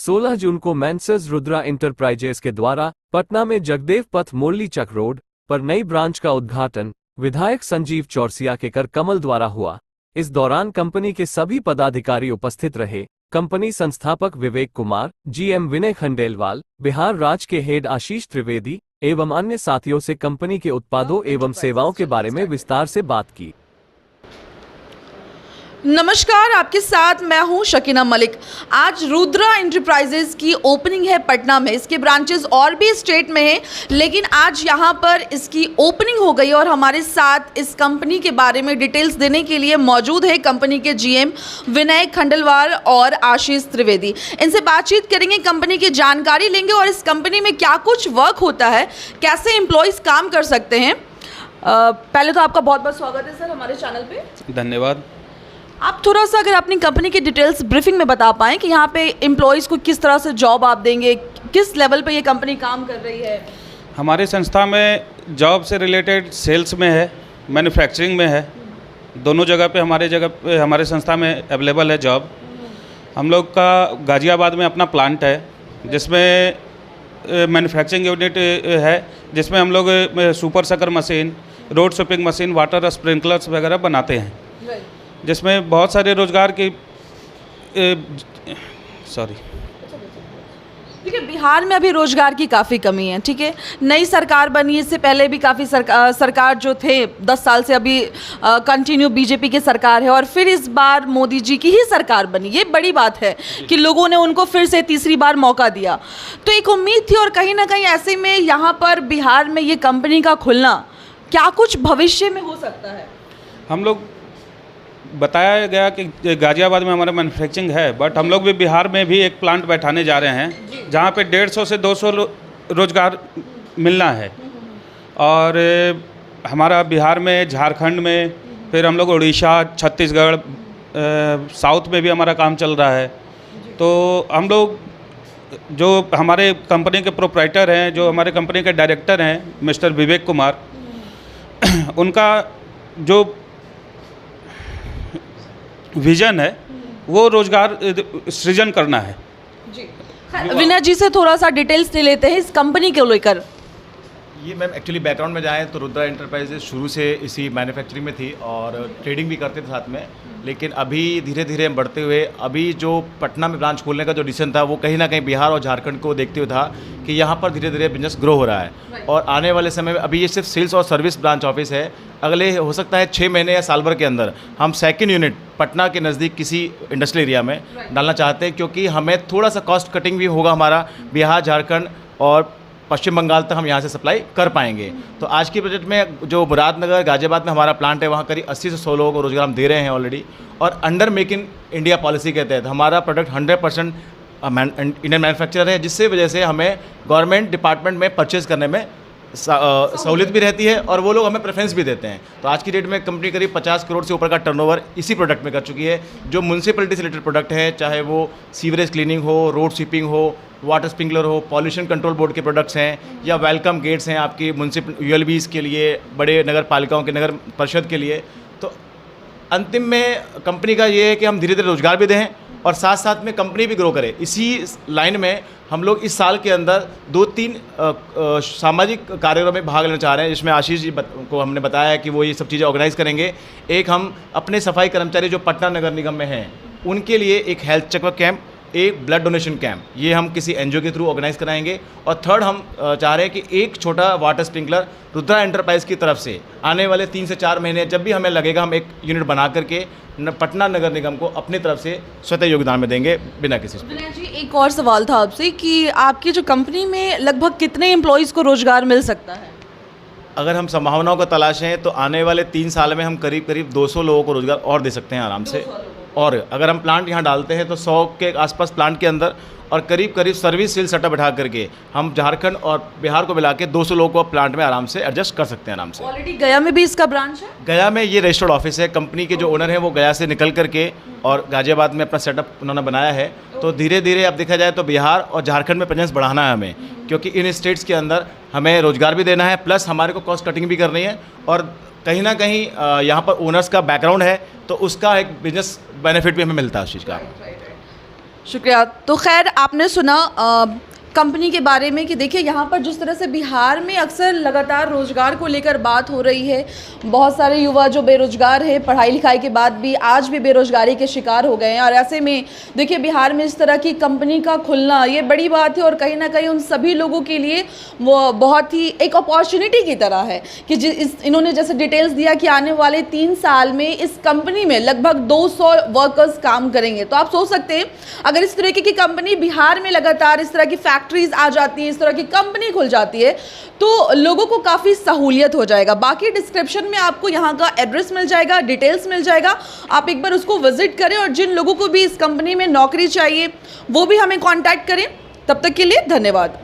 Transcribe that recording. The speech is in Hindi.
16 जून को मेंसर्स रुद्रा इंटरप्राइजेस के द्वारा पटना में जगदेव पथ मुरली चक रोड पर नई ब्रांच का उद्घाटन विधायक संजीव चौरसिया के कर कमल द्वारा हुआ। इस दौरान कंपनी के सभी पदाधिकारी उपस्थित रहे। कंपनी संस्थापक विवेक कुमार, जीएम विनय खंडेलवाल, बिहार राज्य के हेड आशीष त्रिवेदी एवं अन्य साथियों से कंपनी के उत्पादों एवं सेवाओं के बारे में विस्तार से बात की। नमस्कार, आपके साथ मैं हूं शकीना मलिक। आज रुद्रा एंटरप्राइजेज की ओपनिंग है पटना में। इसके ब्रांचेस और भी स्टेट में हैं, लेकिन आज यहां पर इसकी ओपनिंग हो गई और हमारे साथ इस कंपनी के बारे में डिटेल्स देने के लिए मौजूद है कंपनी के जीएम विनय खंडेलवाल और आशीष त्रिवेदी। इनसे बातचीत करेंगे, कंपनी की जानकारी लेंगे और इस कंपनी में क्या कुछ वर्क होता है, कैसे एम्प्लॉयज़ काम कर सकते हैं। पहले तो आपका बहुत बहुत स्वागत है सर हमारे चैनल पर। धन्यवाद। आप थोड़ा सा अगर अपनी कंपनी की डिटेल्स ब्रीफिंग में बता पाएँ कि यहाँ पे एम्प्लॉयज़ को किस तरह से जॉब आप देंगे, किस लेवल पे ये कंपनी काम कर रही है। हमारी संस्था में जॉब से रिलेटेड सेल्स में है, मैन्युफैक्चरिंग में है, दोनों जगह पे हमारे संस्था में अवेलेबल है जॉब। हम लोग का गाज़ियाबाद में अपना प्लांट है जिसमें मैन्युफैक्चरिंग यूनिट है, जिसमें हम लोग super sucker machine, road sweeping machine, water sprinklers वगैरह बनाते हैं, जिसमें बहुत सारे रोजगार की ठीक है। बिहार में अभी रोजगार की काफ़ी कमी है, ठीक है। नई सरकार बनी, इससे पहले भी काफ़ी सरकार जो थे 10 साल से अभी कंटिन्यू बीजेपी की सरकार है और फिर इस बार मोदी जी की ही सरकार बनी। ये बड़ी बात है कि लोगों ने उनको फिर से तीसरी बार मौका दिया। तो एक उम्मीद थी और कहीं ना कहीं ऐसे में यहाँ पर बिहार में ये कंपनी का खुलना क्या कुछ भविष्य में हो सकता है। हम लोग बताया गया कि गाज़ियाबाद में हमारा मैन्युफैक्चरिंग है, बट हम लोग भी बिहार में भी एक प्लांट बैठाने जा रहे हैं जहाँ पे 150 से 200 रोजगार मिलना है। और हमारा बिहार में, झारखंड में, फिर हम लोग उड़ीसा, छत्तीसगढ़, साउथ में भी हमारा काम चल रहा है। तो हम लोग जो हमारे कंपनी के प्रोप्राइटर हैं, जो हमारे कंपनी के डायरेक्टर हैं मिस्टर विवेक कुमार, उनका जो विजन है वो रोजगार सृजन करना है। जी विनय जी से थोड़ा सा डिटेल्स ले लेते हैं इस कंपनी को लेकर। ये मैम एक्चुअली बैकग्राउंड में जाएँ तो रुद्रा एंटरप्राइजेज शुरू से इसी मैन्युफैक्चरिंग में थी और ट्रेडिंग भी करते थे साथ में, लेकिन अभी धीरे धीरे बढ़ते हुए अभी जो पटना में ब्रांच खोलने का जो डिसीजन था वो कहीं ना कहीं बिहार और झारखंड को देखते हुए था कि यहाँ पर धीरे धीरे बिजनेस ग्रो हो रहा है। और आने वाले समय में अभी ये सिर्फ सेल्स और सर्विस ब्रांच ऑफिस है, अगले हो सकता है 6 महीने या साल भर के अंदर हम सेकंड यूनिट पटना के नज़दीक किसी इंडस्ट्रियल एरिया में डालना चाहते हैं, क्योंकि हमें थोड़ा सा कॉस्ट कटिंग भी होगा। हमारा बिहार, झारखंड और पश्चिम बंगाल तक हम यहाँ से सप्लाई कर पाएंगे। तो आज की बजट में जो मुरादनगर, गाज़ियाबाद में हमारा प्लांट है, वहाँ करीब 80 से 100 लोगों को रोजगार हम दे रहे हैं ऑलरेडी। और under make in India policy के तहत हमारा प्रोडक्ट 100% इंडियन मैन्युफैक्चरर है, जिससे वजह से हमें गवर्नमेंट डिपार्टमेंट में परचेज़ करने में सहूलियत भी रहती है और वो लोग हमें प्रेफरेंस भी देते हैं। तो आज की डेट में कंपनी करीब 50 करोड़ से ऊपर का टर्नओवर इसी प्रोडक्ट में कर चुकी है। जो म्यूनसिपलिटी से रिलेटेड प्रोडक्ट है, चाहे वो सीवरेज क्लीनिंग हो, रोड स्वीपिंग हो, वाटर स्प्रिंकलर हो, पॉल्यूशन कंट्रोल बोर्ड के प्रोडक्ट्स हैं, या वेलकम गेट्स हैं आपकी म्यूनसिपल यूएलबीज़ के लिए, बड़े नगर पालिकाओं के नगर परिषद के लिए। तो अंतिम में कंपनी का ये है कि हम धीरे धीरे रोजगार भी दें और साथ साथ में कंपनी भी ग्रो करे। इसी लाइन में हम लोग इस साल के अंदर 2-3 सामाजिक कार्यों में भाग लेना चाह रहे हैं, जिसमें आशीष जी को हमने बताया है कि वो ये सब चीज़ें ऑर्गेनाइज़ करेंगे। एक हम अपने सफाई कर्मचारी जो पटना नगर निगम में हैं उनके लिए एक हेल्थ चेकअप कैंप, एक ब्लड डोनेशन कैंप, ये हम किसी एनजीओ के थ्रू ऑर्गेनाइज कराएंगे। और थर्ड हम चाह रहे हैं कि एक छोटा वाटर स्प्रिंकलर रुद्रा एंटरप्राइज की तरफ से आने वाले 3 से 4 महीने जब भी हमें लगेगा, हम एक यूनिट बना करके पटना नगर निगम को अपनी तरफ से स्वतः योगदान में देंगे बिना किसी। विनय जी, एक और सवाल था आपसे कि आपकी जो कंपनी में लगभग कितने एम्प्लॉयज़ को रोजगार मिल सकता है। अगर हम संभावनाओं को तलाशें तो आने वाले 3 साल में हम करीब 200 लोगों को रोजगार और दे सकते हैं आराम से। और अगर हम प्लांट यहाँ डालते हैं तो 100 के आसपास प्लांट के अंदर और करीब सर्विस सेल सेटअप बैठा करके हम झारखंड और बिहार को मिला के 200 लोगों को प्लांट में आराम से एडजस्ट कर सकते हैं आराम से। ऑलरेडी गया में भी इसका ब्रांच है। गया में ये रजिस्टर्ड ऑफिस है। कंपनी के जो ओनर हैं वो गया से निकल करके और गाज़ियाबाद में अपना सेटअप उन्होंने बनाया है। तो धीरे धीरे अब देखा जाए तो बिहार और झारखंड में प्रेजेंस बढ़ाना है हमें, क्योंकि इन स्टेट्स के अंदर हमें रोजगार भी देना है, प्लस हमारे को कॉस्ट कटिंग भी करनी है। और कहीं ना कहीं यहाँ पर ओनर्स का बैकग्राउंड है तो उसका एक बिजनेस बेनिफिट भी हमें मिलता है उस चीज़ का। शुक्रिया। तो खैर आपने सुना कंपनी के बारे में कि देखिए यहाँ पर जिस तरह से बिहार में अक्सर लगातार रोज़गार को लेकर बात हो रही है, बहुत सारे युवा जो बेरोज़गार हैं, पढ़ाई लिखाई के बाद भी आज भी बेरोज़गारी के शिकार हो गए हैं। और ऐसे में देखिए बिहार में इस तरह की कंपनी का खुलना ये बड़ी बात है और कहीं ना कहीं उन सभी लोगों के लिए वो बहुत ही एक अपॉर्चुनिटी की तरह है कि इन्होंने जैसे डिटेल्स दिया कि आने वाले 3 साल में इस कंपनी में लगभग 200 वर्कर्स काम करेंगे। तो आप सोच सकते हैं अगर इस तरीके की कंपनी बिहार में लगातार इस तरह की फैक्ट्रीज आ जाती है, इस तरह की कंपनी खुल जाती है, तो लोगों को काफ़ी सहूलियत हो जाएगा। बाकी डिस्क्रिप्शन में आपको यहाँ का एड्रेस मिल जाएगा, डिटेल्स मिल जाएगा, आप एक बार उसको विजिट करें और जिन लोगों को भी इस कंपनी में नौकरी चाहिए वो भी हमें कांटेक्ट करें। तब तक के लिए धन्यवाद।